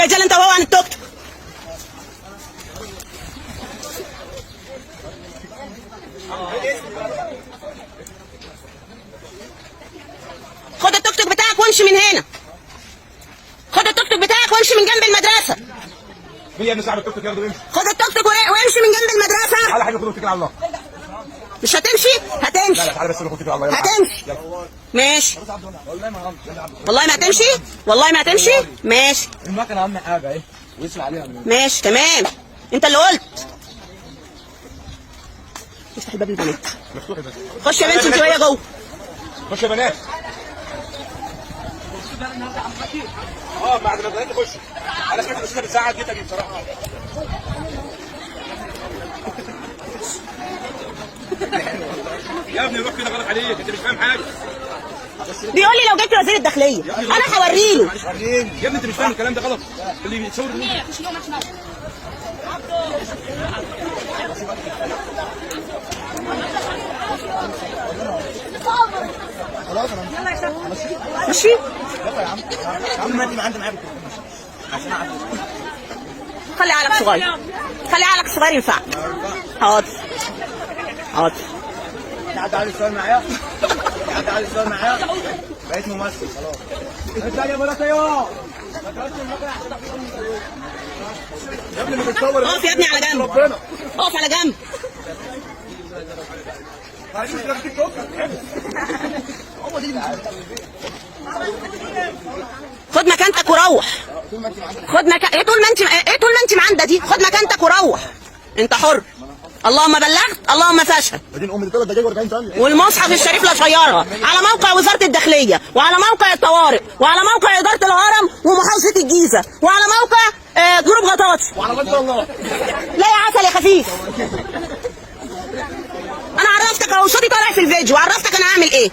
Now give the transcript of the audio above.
ابعد يلا انت وهو عن التوك توك. خد التوك توك بتاعك وامشي من هنا. خد التوك توك بتاعك وامشي من جنب المدرسه. مين يا ابني صاحب التوك توك ياخده ويمشي؟ خد التوك توك وامشي من جنب المدرسه. على حاجه خده واتكل على الله. مش هتمشي؟ هتمشي. لا لا تعالى بس خد على الله. هتمشي. ماشي. والله ما هتمشي؟ والله ما هتمشي؟ ماشي. المكنه اهم حاجه اهي ويسمع عليها. ماشي تمام. انت اللي قلت. افتح الباب للبنات. مفتوح يا بنت. خش يا بنتي انت وهي جوه. خش يا بنات. بعد ما بدات تخش. انا سمعت الاستاذه بتساعد جدا بصراحه. يا ابني روح كده غلط عليك، انت مش فاهم حاجه. بيقول لي لو جبت وزير الداخليه انا هوريله. يا ابني انت مش فاهم الكلام ده غلط. اللي بيتصور خلاص انا ماشي. يلا يا عم. يا عم ما انت عندي معاك عشان اعرف. خلي عقلك صغير. خلي عقلك صغير ينفعك. حاضر. حاضر. تعدي على السؤال معايا. تعدي على السؤال معايا. بقيت ممثل خلاص. انت يا بنات ايوه. يا ابني اللي بتصور. اقف يا ابني على جنب. ربنا. اقف على جنب. خد مكانتك وروح. خد مكان ايه طول ما انت معاندة دي. خد مكانتك وروح. انت حر. اللهم بلغت اللهم فاشهد. بعدين امي 3 دقايق و40 ثانيه. والمصحف الشريف لا شيرها على موقع وزاره الداخليه وعلى موقع الطوارئ وعلى موقع اداره الهرم ومحافظه الجيزه وعلى موقع جروب غطاطي. وعلى بنت الله. لا يا عسل يا خفيف. انا عرفتك اهو صوتي طالع في الفيديو. عرفتك انا هعمل ايه.